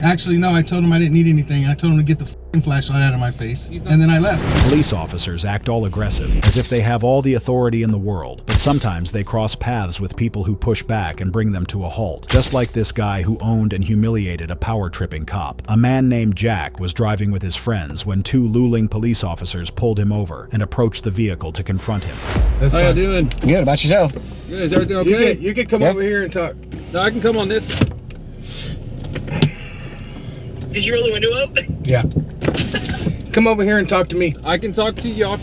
Actually, no, I told him I didn't need anything. I told him to get the f***ing flashlight out of my face, and then I left. Police officers act all aggressive, as if they have all the authority in the world, but sometimes they cross paths with people who push back and bring them to a halt, just like this guy who owned and humiliated a power-tripping cop. A man named Jack was driving with his friends when two Luling police officers pulled him over and approached the vehicle to confront him. That's How you fine. doing? Good, about yourself? Good. Is everything okay? You can come over here and talk. No, I can come on this. Did you roll the window up? Yeah. Come over here and talk to me. I can talk to you. Are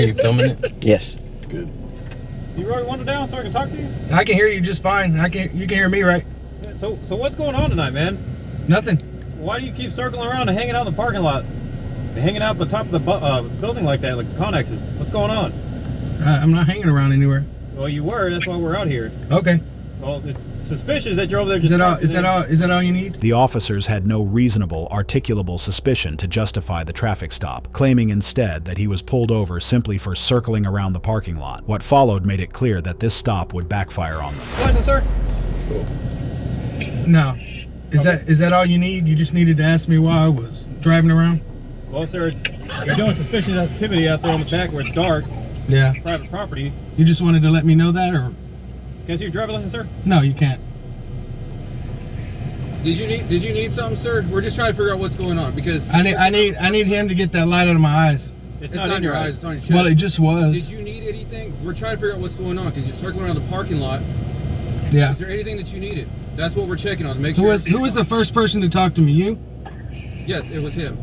you filming it? Yes. Good. You roll your window down so I can talk to you? I can hear you just fine. You can hear me, right? Yeah, so what's going on tonight, man? Nothing. Why do you keep circling around and hanging out in the parking lot? And hanging out at the top of the building like that, like the Connexes? What's going on? I'm not hanging around anywhere. Well, you were. That's why we're out here. Okay. Well, it's suspicious that you're over there Is just that all? talking Is that to- all? Is that all you need? The officers had no reasonable, articulable suspicion to justify the traffic stop, claiming instead that he was pulled over simply for circling around the parking lot. What followed made it clear that this stop would backfire on them. License, sir? No. Is that all you need? You just needed to ask me why I was driving around? Well, sir, you're doing suspicious activity out there on the back where it's dark, Yeah. private property. You just wanted to let me know that, or Can I see your driver's license, sir? no? You can't. Did you need something, sir? We're just trying to figure out what's going on because I need him to get that light out of my eyes. It's not in your eyes. It's on your chest. Well, it just was. Did you need anything? We're trying to figure out what's going on because you're circling around the parking lot. Yeah. Is there anything that you needed? That's what we're checking on to make Who sure. was the first person to talk to me? You? Yes, it was him.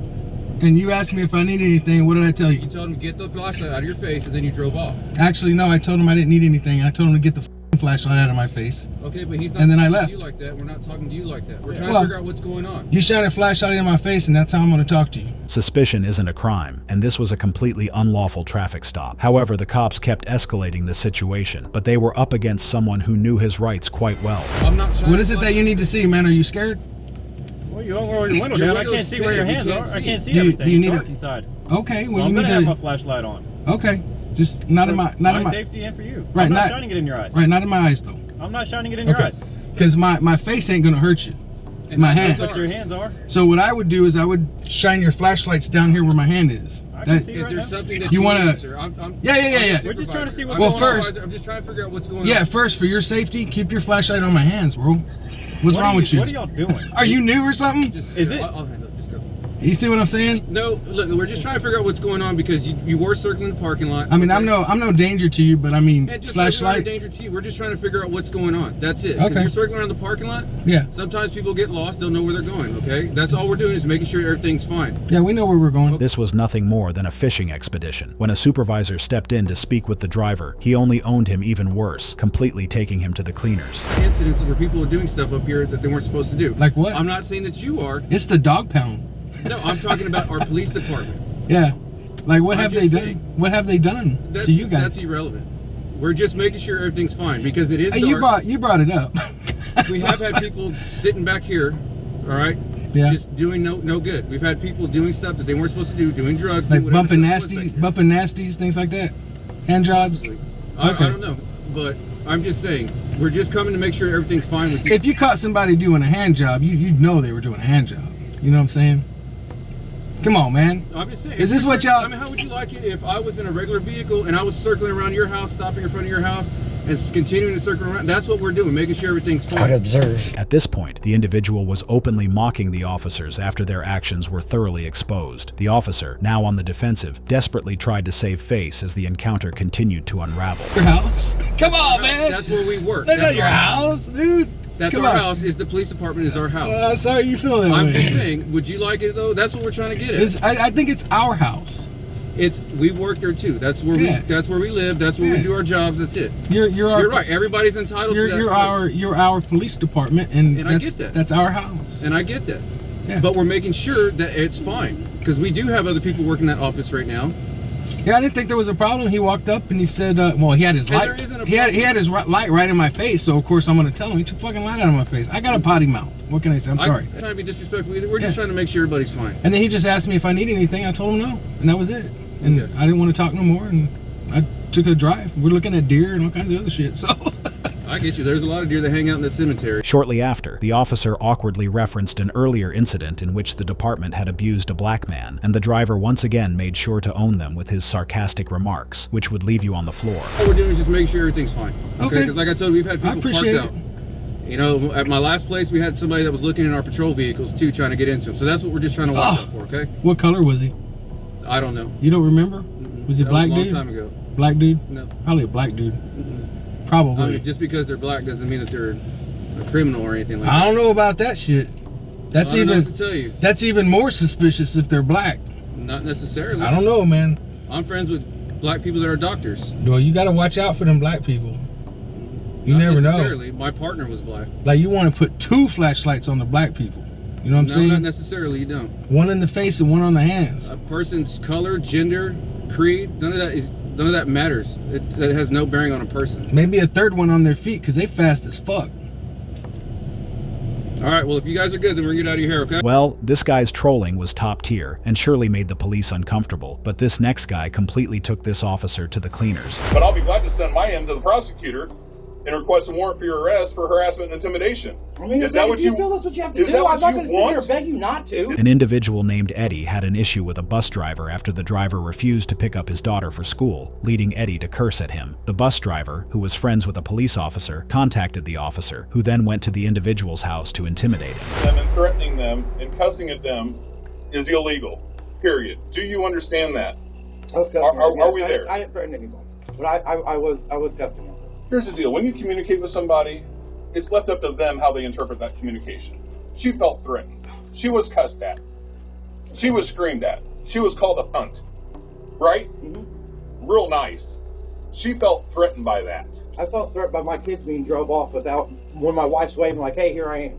And you asked me if I needed anything. What did I tell You you? told him to get the flashlight out of your face and then you drove off. Actually, no. I told him I didn't need anything. I told him to get the f***ing flashlight out of my face. Okay, but he's not And then I talking left. to you like that. We're not talking to you like that. We're trying Well, to figure out what's going on. You shot a flashlight in my face, and that's how I'm going to talk to you. Suspicion isn't a crime, and this was a completely unlawful traffic stop. However, the cops kept escalating the situation, but they were up against someone who knew his rights quite well. I'm not trying What to is it that you need to see, man? Are you scared? Well, you don't roll your window Your down. I window's can't see where your tinted. We hands can't are. I see. can't see Do you- everything. do you It's need dark a- inside. Okay. Well, I'm you gonna need have my to. flashlight on. Okay. Just not in my. Not in my my. safety and for you. Right, I'm not not- shining it in your eyes. Right. Not in my eyes, though. I'm not shining it in your Okay. eyes. Because my face ain't gonna hurt you. And My that's hand. But ours. your hands are. So what I would do is I would shine your flashlights down here where my hand is. I can That, see Is right there now. something that You you wanna- need, sir? I'm Yeah. We're just trying to see what's Well, going on. first- I'm just trying to figure out what's going yeah. on. First, for your safety, keep your flashlight on my hands, bro. What's What wrong are with you? What are y'all doing? Are you new or something? Just, Is it? I'll handle it. Just go. You see what I'm saying? No, look, we're just trying to figure out what's going on because you were circling the parking lot. I mean, I'm no danger to you, but I mean, And just like we're not a flashlight. danger to you. We're just trying to figure out what's going on. That's it. 'Cause Okay. You're circling around the parking lot. Yeah. Sometimes people get lost. They'll know where they're going. Okay. That's all we're doing is making sure everything's fine. Yeah, we know where we're going. This was nothing more than a fishing expedition. When a supervisor stepped in to speak with the driver, he only owned him even worse, completely taking him to the cleaners. Incidents where people are doing stuff up here that they weren't supposed to do. Like what? I'm not saying that you are. It's the dog pound. No, I'm talking about our police department. Yeah. Like what I'm have they just done? saying. What have they done to you That's guys? irrelevant. We're just making sure everything's fine because it is Hey, dark. you brought it up. We have had people sitting back here, all right, Yeah. just doing no good. We've had people doing stuff that they weren't supposed to do, doing drugs, Like doing whatever bumping stuff was back here. nasties, things like that. Hand jobs. Possibly. Okay. I don't know, but I'm just saying we're just coming to make sure everything's fine with you. If you caught somebody doing a hand job, you'd know they were doing a hand job. You know what I'm saying? Come on, man. I'm just saying. Is this what y'all- I mean, how would you like it if I was in a regular vehicle and I was circling around your house, stopping in front of your house, and continuing to circle around? That's what we're doing, making sure everything's I'd fine. observe. At this point, the individual was openly mocking the officers after their actions were thoroughly exposed. The officer, now on the defensive, desperately tried to save face as the encounter continued to unravel. Your house? Come on, man. That's where we work. That's not your our house, dude. That's Come our on. house. Is the police department is our house. Sorry you feel that I'm way. just saying, would you like it though? That's what we're trying to get at. I think it's our house. We work there too. That's where Yeah. that's where we live. That's where we Yeah. do our jobs. That's it. You're our, You're right. Everybody's entitled to that. You're our police department, and, And I that's get that. that's our house. And I get that. Yeah. But we're making sure that it's fine because we do have other people working that office right now. Yeah, I didn't think there was a problem. He walked up and he said, well, he had his And light. there isn't a He had problem. his light right in my face. So of course I'm gonna tell him, get your fucking light out of my face. I got a potty mouth. What can I say? I'm sorry. I'm trying to be disrespectful either. We're just Yeah. trying to make sure everybody's fine. And then he just asked me if I need anything. I told him no, and that was it. And Okay. I didn't want to talk no more. And I took a drive. We're looking at deer and all kinds of other shit. So I get you. There's a lot of deer that hang out in the cemetery. Shortly after, the officer awkwardly referenced an earlier incident in which the department had abused a black man, and the driver once again made sure to own them with his sarcastic remarks, which would leave you on the floor. All we're doing is just making sure everything's fine. Okay. Because like I told you, we've had I people appreciate parked out. You know, at my last place, we had somebody that was looking in our patrol vehicles too, trying to get into them. So that's what we're just trying to watch out for, okay? What color was he? I don't know. You don't remember? Was he That black was a long dude? time ago. Black dude? No. Probably a black dude. I Probably. mean, just because they're black doesn't mean that they're a criminal or anything like I that. don't know about that shit. That's I don't know even what to tell you. that's even more suspicious if they're black. Not necessarily. I don't know, man. I'm friends with black people that are doctors. Well, you got to watch out for them black people. You Not never know. necessarily. My partner was black. Like, you want to put 2 flashlights on the black people. You know what I'm No, saying? not necessarily. You don't. One in the face and one on the hands. A person's color, gender, creed, none of that matters. That has no bearing on a person. Maybe a third one on their feet because they fast as fuck. All right. Well, if you guys are good, then we're gonna get out of your hair, okay? Well, this guy's trolling was top tier and surely made the police uncomfortable, but this next guy completely took this officer to the cleaners. But I'll be glad to send my end to the prosecutor and request a warrant for your arrest for harassment and intimidation. I mean, Is that what you feel that's what you have to is do? that what I'm not you going to sit here want? and beg you not to. An individual named Eddie had an issue with a bus driver after the driver refused to pick up his daughter for school, leading Eddie to curse at him. The bus driver, who was friends with a police officer, contacted the officer, who then went to the individual's house to intimidate him. Them and threatening them and cussing at them is illegal. Period. Do you understand that? Are we there? I didn't threaten anybody, but I was cussing them. Here's the deal. When you communicate with somebody, it's left up to them how they interpret that communication. She felt threatened. She was cussed at. She was screamed at. She was called a cunt. Right? Mm-hmm. Real nice. She felt threatened by that. I felt threatened by my kids being drove off without, when my wife's waving like, hey, here I am.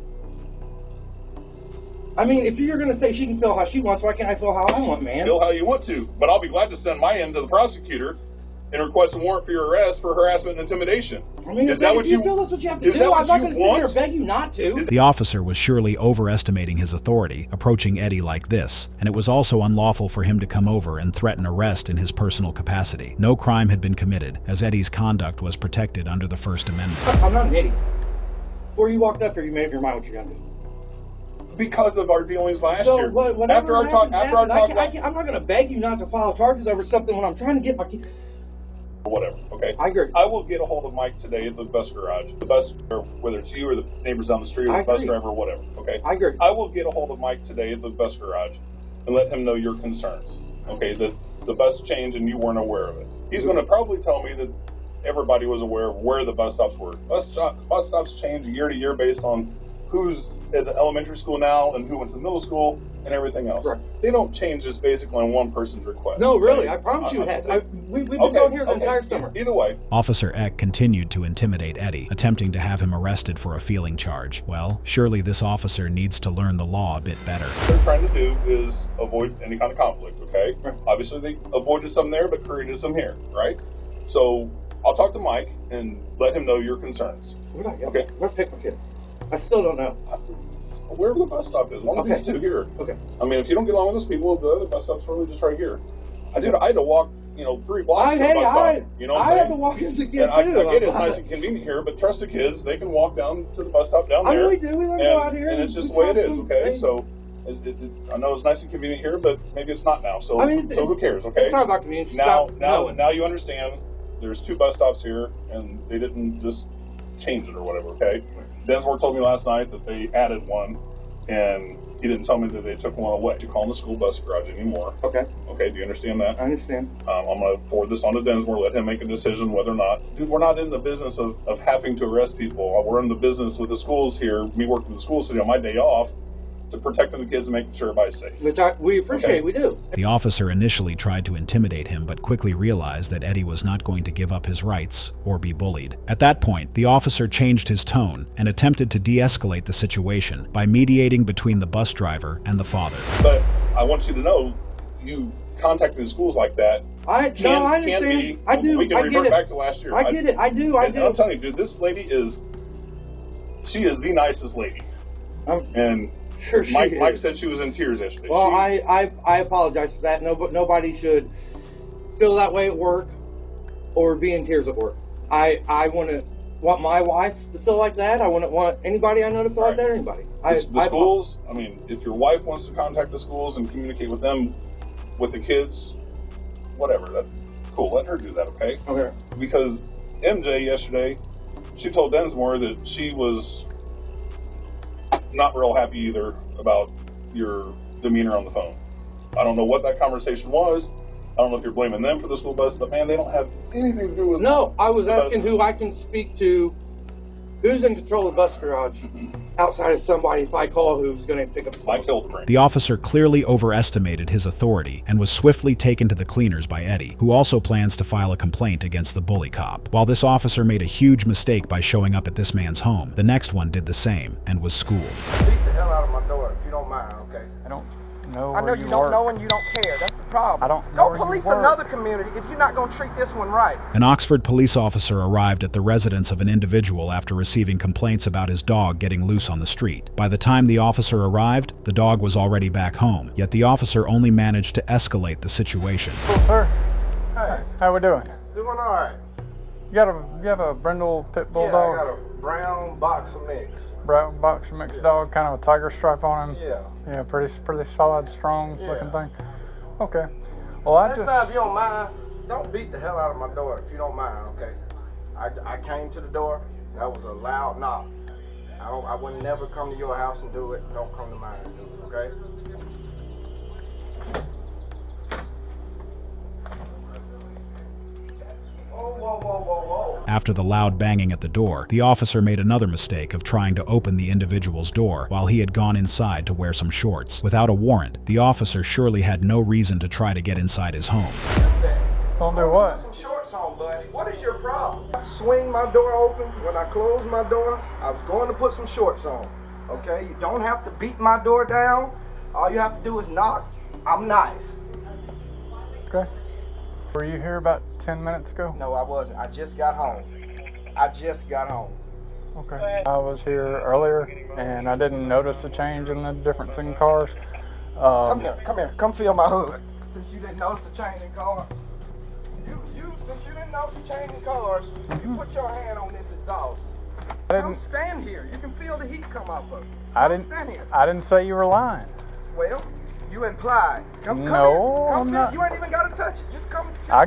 I mean, if you're going to say she can feel how she wants, why can't I feel how I want, man? Feel how you want to, but I'll be glad to send my end to the prosecutor and request a warrant for your arrest for harassment and intimidation. I mean, is that what you feel that's what you have to is do? that what I'm not you going to sit here want? and beg you not to. The officer was surely overestimating his authority, approaching Eddie like this, and it was also unlawful for him to come over and threaten arrest in his personal capacity. No crime had been committed, as Eddie's conduct was protected under the First Amendment. I'm not an idiot. Before you walked up here, you made up your mind what you're going to do. Because of our dealings last So year. whatever After our talk, I'm not going to beg you not to file charges over something when I'm trying to get my kids. or whatever, okay? I agree. I will get a hold of Mike today at the bus garage. The bus, or whether it's you or the neighbors down the street or I the bus agree. driver or whatever, okay? I agree. I will get a hold of Mike today at the bus garage and let him know your concerns, okay? That the bus changed and you weren't aware of it. He's going to probably tell me that everybody was aware of where the bus stops were. Bus stops change year to year based on who's at the elementary school now and who went to middle school and everything else. Right. They don't change this basically on one person's request. No, really, okay? I promise you it has. We've been Okay, going here the okay. entire summer. Either way, Officer Eck continued to intimidate Eddie, attempting to have him arrested for a feeling charge. Well, surely this officer needs to learn the law a bit better. what they're trying to do is avoid any kind of conflict, okay? Right. Obviously, they avoided some there, but created some here, right? So I'll talk to Mike and let him know your concerns. We're not Okay. Let's pick my kids. I still don't know. Wherever the bus stop is, one of Okay. these two here. Okay. I mean, if you don't get along with those people, the other bus stop's really just right here. I had to walk, 3 blocks to the bus stop. You know what I'm I had saying? to walk as a kid And I too. get it's nice and convenient here, but trust the kids, they can walk down to the bus stop down I there. really do. We want to go out here. And it's just the way it is, okay? So I know it's nice and convenient here, but maybe it's not now. So, I mean, so who cares, okay? It's not about community. Now No. you understand. There's 2 bus stops here, and they didn't just change it or whatever, okay? Densmore told me last night that they added one, and he didn't tell me that they took one away. You call them the school bus garage anymore. Okay. Okay, do you understand that? I understand. I'm going to forward this on to Densmore, let him make a decision whether or not. Dude, we're not in the business of having to arrest people. We're in the business with the schools here, me working in the school city on my day off, to protecting the kids and making sure everybody's safe. Which we appreciate. Okay. We do. The officer initially tried to intimidate him, but quickly realized that Eddie was not going to give up his rights or be bullied. At that point, the officer changed his tone and attempted to de-escalate the situation by mediating between the bus driver and the father. But I want you to know, you contacting the schools like that I understand. be, I do. we can I get revert it. back to last year. I get it. I do. And I'm telling you, dude, this lady is the nicest lady. And Sure she Mike is. said she was in tears yesterday. Well, I apologize for that. Nobody should feel that way at work or be in tears at work. I want to want my wife to feel like that. I wouldn't want anybody I know to feel like that or anybody. The schools, I mean, if your wife wants to contact the schools and communicate with them, with the kids, whatever, that's cool. Let her do that, okay? Okay. Because MJ yesterday, she told Densmore that she was not real happy either about your demeanor on the phone. I don't know what that conversation was. I don't know if you're blaming them for the school bus, but man, they don't have anything to do with. No, I was asking who I can speak to. Who's in control of the bus garage outside of somebody if I call who's going to pick up the phone? Mike Hildebrand. The officer clearly overestimated his authority and was swiftly taken to the cleaners by Eddie, who also plans to file a complaint against the bully cop. While this officer made a huge mistake by showing up at this man's home, the next one did the same and was schooled. Beat the hell out of my door if you don't mind, okay? I don't know. I know you don't know and you don't care. That's the problem. I don't know. Go police another community if you're not going to treat this one right. An Oxford police officer arrived at the residence of an individual after receiving complaints about his dog getting loose on the street. By the time the officer arrived, the dog was already back home, yet the officer only managed to escalate the situation. Oh, sir. Hey, How we doing? doing all right. You have a brindle pit bull Yeah, dog? I got a brown boxer mix. Brown boxer mix dog, kind of a tiger stripe on him. Yeah. Yeah, pretty solid, strong Yeah. looking thing. Okay. Well, I Next just time, if you don't mind, don't beat the hell out of my door if you don't mind, okay? I came to the door. That was a loud knock. I would never come to your house and do it. Don't come to mine and do it, okay? Whoa. After the loud banging at the door, the officer made another mistake of trying to open the individual's door while he had gone inside to wear some shorts. Without a warrant, the officer surely had no reason to try to get inside his home. don't do what? Put some shorts on, buddy. What is your problem? Swing my door open. When I close my door, I was going to put some shorts on. Okay? You don't have to beat my door down. All you have to do is knock. I'm nice. Okay. Were you here about 10 minutes ago? No, I wasn't. I just got home. Okay. I was here earlier, and I didn't notice a change in the difference in cars. Come here. Come feel my hood. Since you didn't notice the change in cars. Since you didn't notice the change in cars, you put your hand on this exhaust. Don't stand here. You can feel the heat come off of it. Don't stand here. I didn't say you were lying. Well, you implied. Come No, here. I'm not. You ain't even got to touch it. Just come. I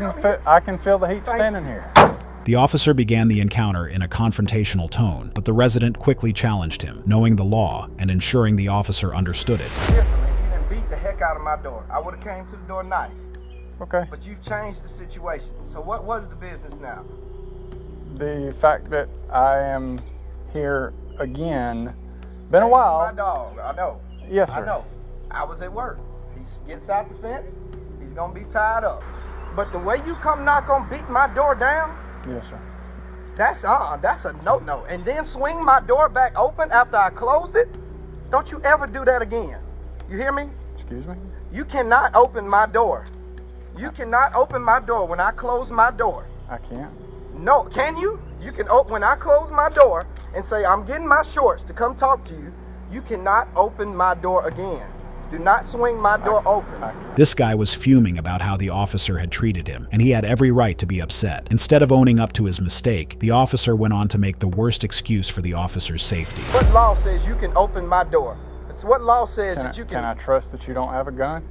can feel the heat Thank standing you. here. The officer began the encounter in a confrontational tone, but the resident quickly challenged him, knowing the law and ensuring the officer understood it. Differently, if you didn't beat the heck out of my door, I would have came to the door nice. Okay. But you've changed the situation. So what is the business now? The fact that I am here again, been a while. My dog, I know. Yes, sir. I know. I was at work. He gets out the fence. He's gonna be tied up. But the way you come knock on beating my door down, Yes, sir. that's a no-no. And then swing my door back open after I closed it. Don't you ever do that again. You hear me? Excuse me? You cannot open my door. You cannot open my door when I close my door. I can't. No, can you? You can open when I close my door and say I'm getting my shorts to come talk to you. You cannot open my door again. Do not swing my door open. This guy was fuming about how the officer had treated him, and he had every right to be upset. Instead of owning up to his mistake, the officer went on to make the worst excuse for the officer's safety. What law says you can open my door? It's what law says that you Can I trust that you don't have a gun?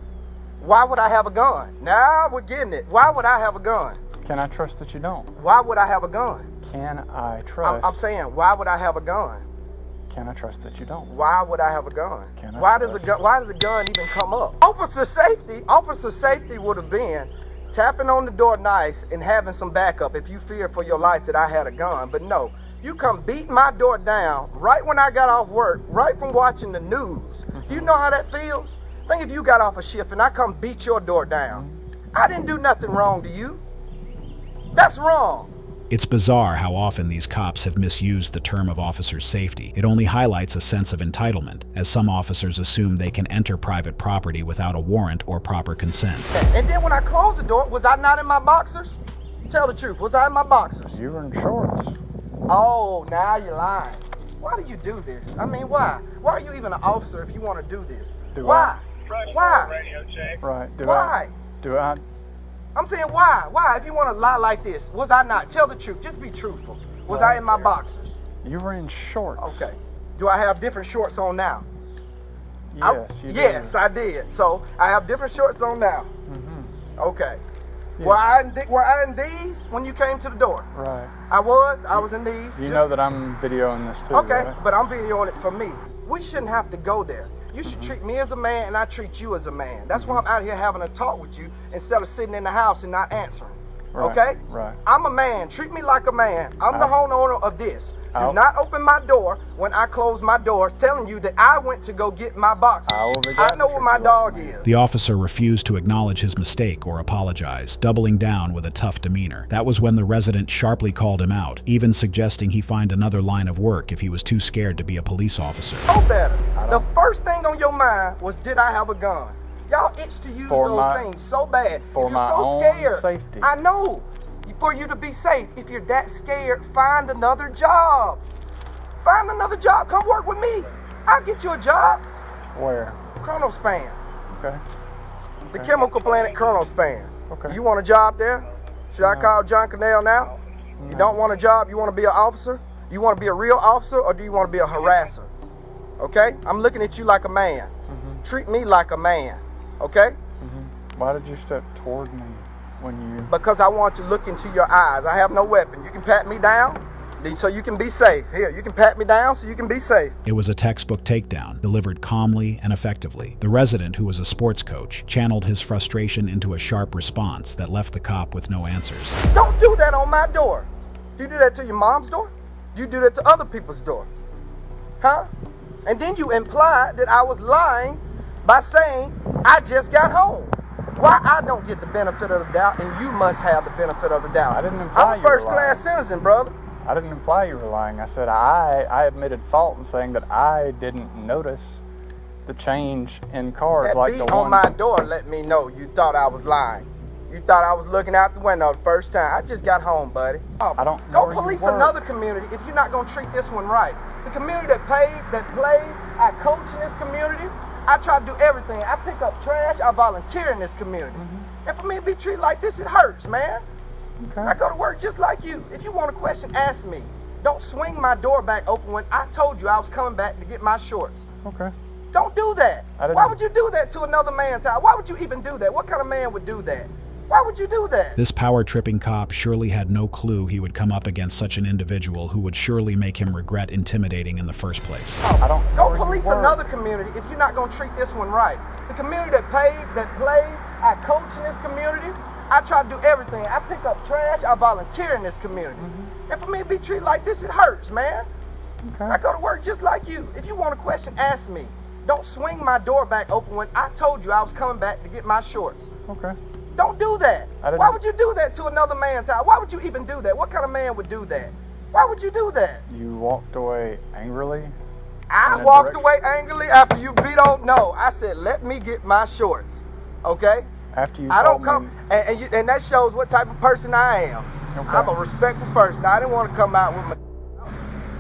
Why would I have a gun? Now we're getting it. Why would I have a gun? Can I trust that you don't? Why would I have a gun? Can I trust? I'm saying, why would I have a gun? Can I trust that you don't? Why would I have a gun? Can I Why does trust? a gun even come up? Officer safety would have been tapping on the door nice and having some backup if you feared for your life that I had a gun. But no, you come beat my door down right when I got off work, right from watching the news. You know how that feels? Think if you got off a shift and I come beat your door down. I didn't do nothing wrong to you. That's wrong. It's bizarre how often these cops have misused the term of officer's safety. It only highlights a sense of entitlement, as some officers assume they can enter private property without a warrant or proper consent. And then when I closed the door, was I not in my boxers? Tell the truth, was I in my boxers? You were in shorts. Oh, now you're lying. Why do you do this? I mean, why? Why are you even an officer if you want to do this? Do Why? Why? Right. Why? I'm saying why? Why? If you want to lie like this, was I not? Tell the truth. Just be truthful. Was I in my boxers? You were in shorts. Okay. Do I have different shorts on now? Yes, you did. Yes, I did. So I have different shorts on now. Mm-hmm. Okay. Yeah. Were I in these when you came to the door? Right. I was in these. You know that I'm videoing this too, Okay, right? but I'm videoing it for me. We shouldn't have to go there. You should treat me as a man and I treat you as a man. That's why I'm out here having a talk with you instead of sitting in the house and not answering. Right, Okay? right. I'm a man. Treat me like a man. I'm the homeowner of this. Do I'll- not open my door when I close my door telling you that I went to go get my box. I know where my dog is. The officer refused to acknowledge his mistake or apologize, doubling down with a tough demeanor. That was when the resident sharply called him out, even suggesting he find another line of work if he was too scared to be a police officer. Know better. The first thing on your mind was, did I have a gun? Y'all itch to use those things so bad. For If you're my so own scared, safety. I know. For you to be safe, if you're that scared, find another job. Find another job. Come work with me. I'll get you a job. Where? Chronospan. Okay. The chemical planet Chronospan. Okay. You want a job there? Should I call John Cannell now? You don't want a job? You want to be an officer? You want to be a real officer, or do you want to be a harasser? Okay? I'm looking at you like a man. Mm-hmm. Treat me like a man. Okay? Mm-hmm. Why did you step toward me when you... Because I want to look into your eyes. I have no weapon. You can pat me down so you can be safe. Here, you can pat me down so you can be safe. It was a textbook takedown, delivered calmly and effectively. The resident, who was a sports coach, channeled his frustration into a sharp response that left the cop with no answers. Don't do that on my door. Do you do that to your mom's door? Do you do that to other people's door? Huh? And then you implied that I was lying by saying I just got home. Why I don't get the benefit of the doubt and you must have the benefit of the doubt? I didn't imply I'm a you were first-class citizen, brother. I didn't imply you were lying. I said I admitted fault in saying that I didn't notice the change in cars That like beat the on one. my door let me know you thought I was lying. You thought I was looking out the window the first time. I just got home, buddy. I don't know Go where you police work. another community if you're not gonna treat this one right. The community that plays, I coach in this community. I try to do everything. I pick up trash. I volunteer in this community. And for me to be treated like this, it hurts, man. Okay. I go to work just like you. If you want a question, ask me. Don't swing my door back open when I told you I was coming back to get my shorts. Okay. Don't do that. Why would you do that to another man's house? Why would you even do that? What kind of man would do that? Why would you do that? This power-tripping cop surely had no clue he would come up against such an individual who would surely make him regret intimidating in the first place. I don't know Go where you police work. another community if you're not gonna treat this one right. The community that plays, I coach in this community. I try to do everything. I pick up trash. I volunteer in this community. And for me to be treated like this, it hurts, man. Okay. I go to work just like you. If you want a question, ask me. Don't swing my door back open when I told you I was coming back to get my shorts. Okay. Don't do that. I didn't- Why would you do that to another man's house? Why would you even do that? What kind of man would do that? Why would you do that? You walked away angrily? I In a walked direction? away angrily after you beat on. No, I said, let me get my shorts. Okay? After you I don't told come, me... and that shows what type of person I am. Okay. I'm a respectful person. I didn't want to come out with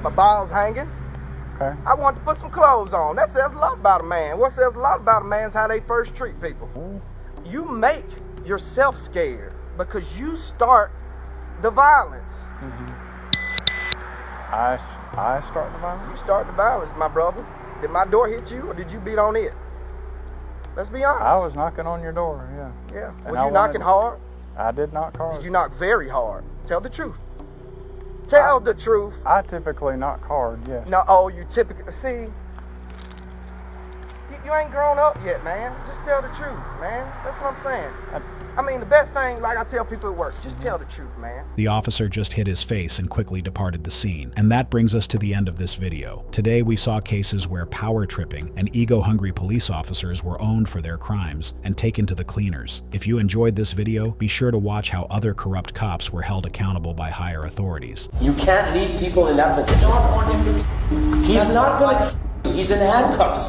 my balls hanging. Okay. I wanted to put some clothes on. That says a lot about a man. What says a lot about a man is how they first treat people. You make yourself scared because you start the violence. I start the violence? You start the violence, my brother. Did my door hit you or did you beat on it? Let's be honest. I was knocking on your door, yeah. Yeah. And Was I you knocking hard? I did knock hard. Did you knock very hard? Tell the truth. Tell the truth. I typically knock hard, yes. No, oh, you typically, see, you ain't grown up yet, man. Just tell the truth, man. That's what I'm saying. I mean, the best thing, like I tell people at work, just tell the truth, man. The officer just hit his face and quickly departed the scene. And that brings us to the end of this video. Today we saw cases where power tripping and ego-hungry police officers were owned for their crimes and taken to the cleaners. If you enjoyed this video, be sure to watch how other corrupt cops were held accountable by higher authorities. You can't leave people in that position. He's not going to. He's in handcuffs.